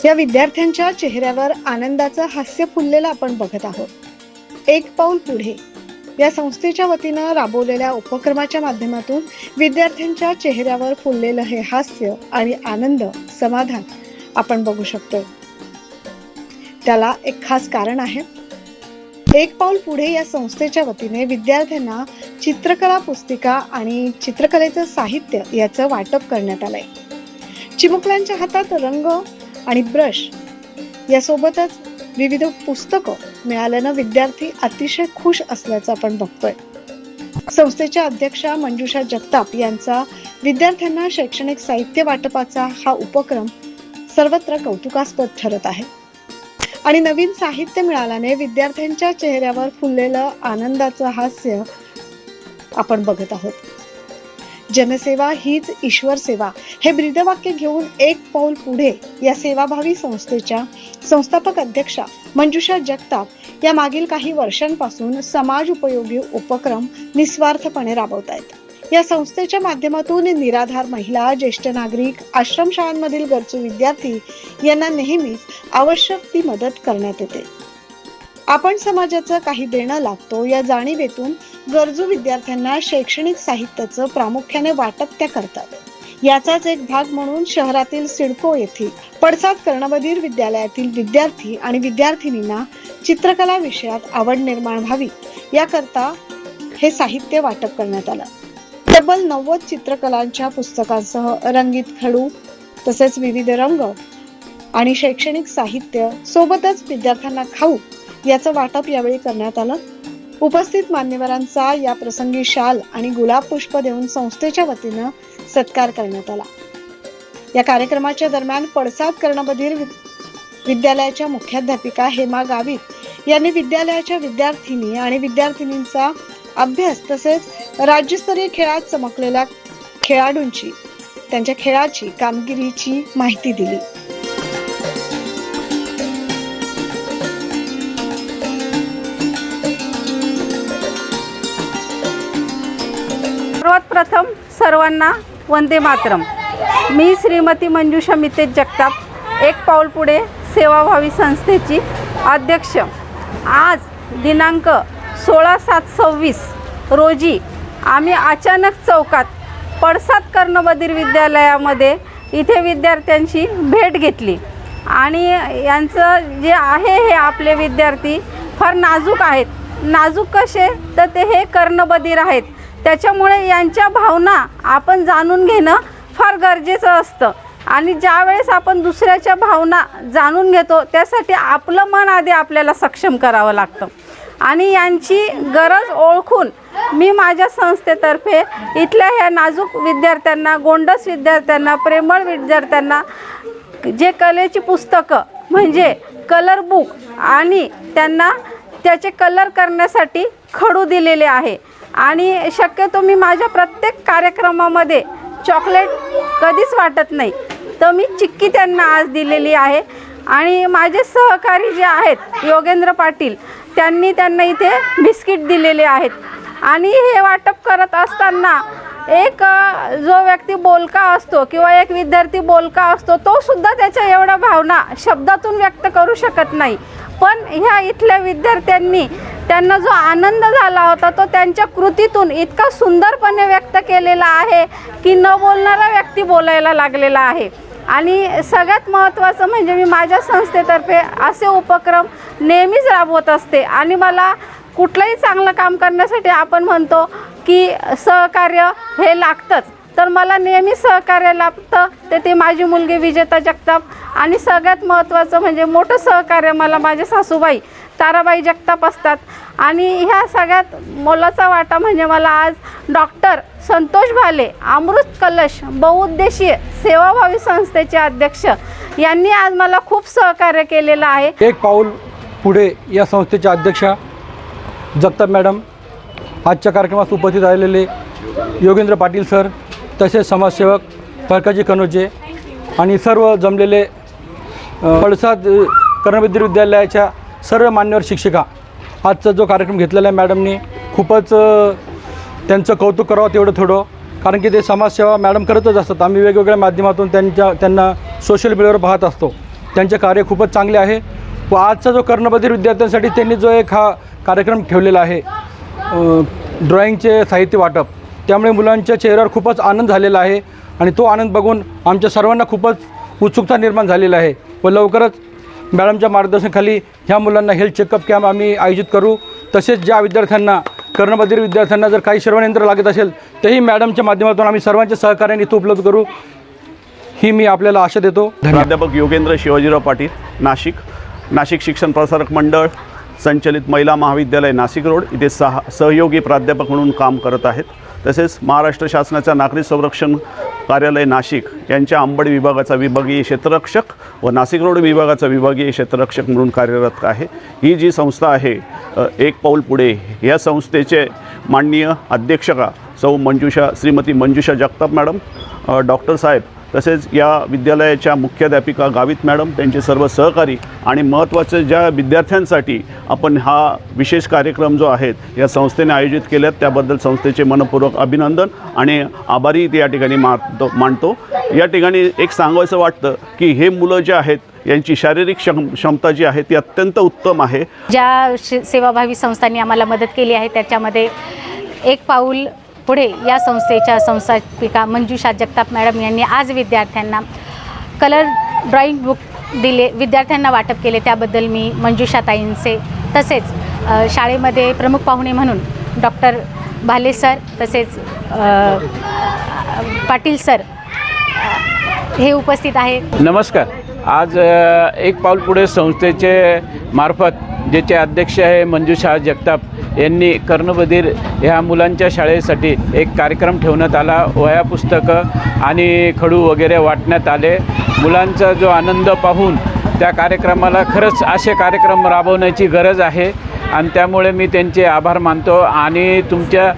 या विद्यार्थ्यांच्या चेहऱ्यावर आनंदाचं हास्य फुललेलं आपण बघत आहोत। एक पाऊल पुढे या संस्थेच्या वतीनं राबवलेल्या उपक्रमाच्या माध्यमातून विद्यार्थ्यांच्या चेहऱ्यावर फुललेलं हे हास्य आणि आनंद, समाधान आपण बघू शकतो। त्याला एक खास कारण आहे। एक पाऊल पुढे या संस्थेच्या वतीने विद्यार्थ्यांना चित्रकला पुस्तिका आणि चित्रकलेचं साहित्य याचं वाटप करण्यात आलंय। चिमुकल्यांच्या हातात रंग आणि ब्रश यासोबतच विविध पुस्तकं मिळाल्यानं विद्यार्थी अतिशय खुश असल्याचं आपण बघतोय। संस्थेच्या अध्यक्षा मंजुषा जगताप यांचा विद्यार्थ्यांना शैक्षणिक साहित्य वाटपाचा हा उपक्रम सर्वत्र कौतुकास्पद ठरत आहे आणि नवीन साहित्य मिळाल्याने विद्यार्थ्यांच्या चेहऱ्यावर फुललेलं आनंदाचं हास्य आपण बघत आहोत। जनसेवा हीच ईश्वर सेवा हे ब्रीदवाक्य घेऊन एक पाऊल पुढे या सेवाभावी संस्थेच्या संस्थापक अध्यक्षा मंजुषा जगताप या मागील काही वर्षांपासून समाज उपयोगी उपक्रम निस्वार्थपणे राबवत आहेत। या संस्थेच्या माध्यमातून निराधार महिला, ज्येष्ठ नागरिक, आश्रमशाळांमधील गरजू विद्यार्थी यांना नेहमीच आवश्यक ती मदत करण्यात येते। आपण समाजाचं काही देणं लागतो या जाणीवेतून गरजू विद्यार्थ्यांना शैक्षणिक साहित्याचं प्रामुख्याने वाटप त्या करतात। याचाच एक भाग म्हणून शहरातील सिडको येथील पडसाद कर्णबधीर विद्यालयातील विद्यार्थी आणि विद्यार्थिनींना चित्रकला विषयात आवड निर्माण व्हावी याकरता हे साहित्य वाटप करण्यात आलं। तब्बल 90 चित्रकलांच्या पुस्तकांसह रंगीत खडू तसेच विविध रंग आणि शैक्षणिक साहित्य सोबतच विद्यार्थ्यांना खाऊ याचं वाटप यावेळी करण्यात आलं। उपस्थित मान्यवरांचा या प्रसंगी शाल आणि गुलाब पुष्प देऊन संस्थेच्या वतीनं सत्कार करण्यात आला। या कार्यक्रमाच्या दरम्यान पडसाद कर्णबधीर विद्यालयाच्या मुख्याध्यापिका हेमा गावित यांनी विद्यालयाच्या विद्यार्थिनी आणि विद्यार्थिनींचा अभ्यास तसेच राज्यस्तरीय खेळात चमकलेल्या खेळाडूंची त्यांच्या खेळाची कामगिरीची माहिती दिली। सर्वात प्रथम सर्वांना वंदे मातरम। मी श्रीमती मंजुषा मितेश जगताप, एक पाऊल पुढे सेवाभावी संस्थेची अध्यक्ष। आज दिनांक 16/7/26 रोजी आम्ही अचानक चौकात पडसाद कर्णबधीर विद्यालयामध्ये इथे विद्यार्थ्यांची भेट घेतली आणि यांचं जे आहे हे आपले विद्यार्थी फार नाजूक आहेत। नाजूक कसे तर ते हे कर्णबधीर आहेत, त्याच्यामुळे यांच्या भावना आपण जाणून घेणं फार गरजेचं असतं आणि ज्यावेळेस आपण दुसऱ्याच्या भावना जाणून घेतो त्यासाठी आपलं मन आधी आपल्याला सक्षम करावं लागतं आणि यांची गरज ओळखून मी माझ्या संस्थेतर्फे इथल्या ह्या नाजूक विद्यार्थ्यांना, गोंडस विद्यार्थ्यांना, प्रेमळ विद्यार्थ्यांना जे कलेची पुस्तकं म्हणजे कलर बुक आणि त्यांना त्याचे कलर करण्यासाठी खडू दिलेले आहे आणि शक्यतो मी माझ्या प्रत्येक कार्यक्रमामध्ये चॉकलेट कधीच वाटत नाही, तर मी चिक्की त्यांना आज दिलेली आहे आणि माझे सहकारी जे आहेत योगेंद्र पाटील त्यांनी त्यांना इथे बिस्किट दिलेले आहेत आणि हे वाटप करत असताना एक जो व्यक्ती बोलका असतो किंवा एक विद्यार्थी बोलका असतो तो सुद्धा त्याच्या एवढ्या भावना शब्दातून व्यक्त करू शकत नाही, पण ह्या इथल्या विद्यार्थ्यांनी त्यांना जो आनंद झाला होता तो त्यांच्या कृतीतून इतका सुंदरपणे व्यक्त केलेला आहे की न बोलणारा व्यक्ती बोलायला लागलेला आहे। आणि सगळ्यात महत्त्वाचं म्हणजे मी माझ्या संस्थेतर्फे असे उपक्रम नेहमीच राबवत असते आणि मला कुठलंही चांगलं काम करण्यासाठी आपण म्हणतो की सहकार्य हे लागतंच, तर मला नेहमी सहकार्य लाभतं ते माझी मुलगी विजेता जगताप आणि सगळ्यात महत्त्वाचं म्हणजे मोठं सहकार्य मला माझे सासूबाई ताराबाई जगताप असतात आणि ह्या सगळ्यात मोलाचा वाटा म्हणजे मला आज डॉक्टर संतोष भाले अमृत कलश बहुउद्देशीय सेवाभावी संस्थेचे अध्यक्ष यांनी आज मला खूप सहकार्य केलेलं आहे। एक पाऊल पुढे या संस्थेच्या अध्यक्षा जगताप मॅडम, आजच्या कार्यक्रमात उपस्थित राहिलेले योगेंद्र पाटील सर, तसेच समाजसेवक परकाजी कनोजे आणि सर्व जमलेले पडसाद कर्णबधीर विद्यालयाच्या सर्व मान्यवर शिक्षिका, आजचा जो कार्यक्रम घेतलेला आहे मॅडमनी खूपच त्यांचं कौतुक करावं तेवढं थोडं, कारण की ते समाजसेवा मॅडम करतच असतात। आम्ही वेगवेगळ्या माध्यमातून त्यांना सोशल मीडियावर पाहत असतो त्यांचे कार्य खूपच चांगले आहे व आजचा जो कर्णबधीर विद्यार्थ्यांसाठी त्यांनी जो एक हा कार्यक्रम ठेवलेला आहे ड्रॉइंगचे साहित्य वाटप, त्यामुळे मुलांच्या चेहऱ्यावर खूपच आनंद झालेला आहे आणि तो आनंद बघून आमच्या सर्वांना खूपच उत्सुकता निर्माण झालेला आहे व लवकरच मॅडमच्या मार्गदर्शनाखाली ह्या मुलांना हेल्थ चेकअप कॅम्प आम्ही आयोजित करू। तसेच ज्या विद्यार्थ्यांना कर्णबधीर विद्यार्थ्यांना जर काही श्रवणयंत्र लागत असेल तेही मॅडमच्या माध्यमातून आम्ही सर्वांच्या सहकार्याने इथं उपलब्ध करू, ही मी आपल्याला आशा देतो। धन्यवाद। प्राध्यापक योगेंद्र शिवाजीराव पाटील, नाशिक शिक्षण प्रसारक मंडळ संचलित महिला महाविद्यालय नाशिक रोड इथे सहयोगी प्राध्यापक म्हणून काम करत आहेत। तसेच महाराष्ट्र शासनाच्या नागरिक संरक्षण कार्यालय नाशिक यांच्या अंबड विभागाचा विभागीय क्षेत्ररक्षक व नाशिक रोड विभागाचा विभागीय क्षेत्ररक्षक म्हणून कार्यरत आहे। ही जी संस्था आहे एक पाऊल पुढे, या संस्थेचे माननीय अध्यक्षका श्रीमती मंजुषा जगताप मॅडम, डॉक्टर साहेब, तसेच या विद्यालयाच्या मुख्याध्यापिका गावित मॅडम, त्यांचे सर्व सहकारी आणि महत्त्वाचे ज्या विद्यार्थ्यांसाठी आपण हा विशेष कार्यक्रम जो आहे या संस्थेने आयोजित केल्यात त्याबद्दल संस्थेचे मनपूर्वक अभिनंदन आणि आभारी या ठिकाणी मानतो। या ठिकाणी एक सांगायचं वाटतं की हे मुलं जे आहेत यांची शारीरिक क्षमता जी आहे ती अत्यंत उत्तम आहे। ज्या सेवाभावी संस्थांनी आम्हाला मदत केली आहे त्याच्यामध्ये एक पाऊल पुढे या संस्थेच्या संस्थापिका मंजुषा जगताप मॅडम यांनी आज विद्यार्थ्यांना कलर ड्रॉइंग बुक दिले, विद्यार्थ्यांना वाटप केले, त्याबद्दल मी मंजुषा ताईंचे, तसेच शाळेमध्ये प्रमुख पाहुणे म्हणून डॉक्टर भाले सर तसेच पाटील सर हे उपस्थित आहेत। नमस्कार। आज एक पाऊल पुढे संस्थेचे मार्फत ज्याचे अध्यक्ष आहे मंजुषा जगताप यांनी कर्णबधीर ह्या मुलांच्या शाळेसाठी एक कार्यक्रम ठेवण्यात आला। वह्या पुस्तकं आणि खडू वगैरे वाटण्यात आले। मुलांचा जो आनंद पाहून त्या कार्यक्रमाला खरंच असे कार्यक्रम राबवण्याची गरज आहे आणि त्यामुळे मी त्यांचे आभार मानतो आणि तुमच्या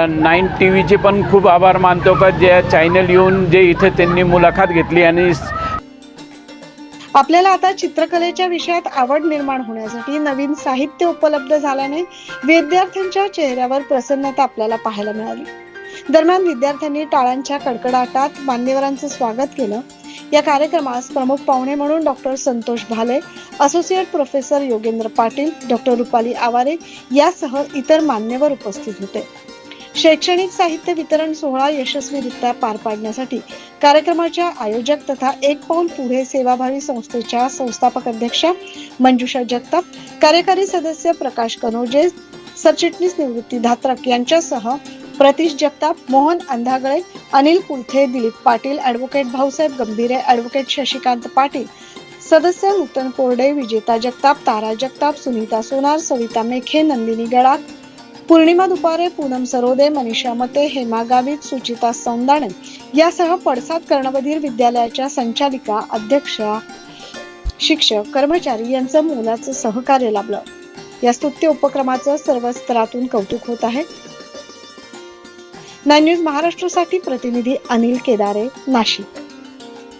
9 TVचे पण खूप आभार मानतो का जे चॅनल येऊन जे इथे त्यांनी मुलाखत घेतली आणि आपल्याला आता चित्रकलेच्या विषयात आवड निर्माण होण्यासाठी नवीन साहित्य उपलब्ध झाल्याने विद्यार्थ्यांच्या चेहऱ्यावर प्रसन्नता आपल्याला पाहायला मिळाली। दरम्यान विद्यार्थ्यांनी टाळ्यांच्या कडकडाटात मान्यवरांचं स्वागत केलं। या कार्यक्रमास प्रमुख पाहुणे म्हणून doctor Santosh Bhale, associate professor Yogendra Patil, doctor Rupali Aware यासह इतर मान्यवर उपस्थित होते। शैक्षणिक साहित्य वितरण सोहळा यशस्वीरित्या पार पाडण्यासाठी कार्यक्रमाच्या आयोजक तथा एक पाऊल पुढे सेवाभावी संस्थेच्या संस्थापक अध्यक्षा मंजुषा जगताप, कार्यकारी सदस्य प्रकाश कनोजे, सरचिटणीस निवृत्ती धात्रक यांच्यासह प्रतीश जगताप, मोहन अंधागळे, अनिल कुलथे, दिलीप पाटील, ॲडव्होकेट भाऊसाहेब गंभीरे, ॲडव्होकेट शशिकांत पाटील, सदस्य नूतन कोरडे, विजेता जगताप, तारा जगताप, सुनीता सोनार, सविता मेखे, नंदिनी गडाख, पूर्णिमा दुपारे, पूनम सरोदे, मनीषा मते, हेमा गावित, सुचिता सौंदाणे यासह पडसाद कर्णबधीर विद्यालयाच्या संचालिका, अध्यक्षा, शिक्षक, कर्मचारी यांचं मोलाचं सहकार्य लाभलं। या स्तुत्य उपक्रमाचं सर्व स्तरातून कौतुक होत आहे। 9 न्यूज महाराष्ट्रासाठी प्रतिनिधी अनिल केदारे, नाशिक।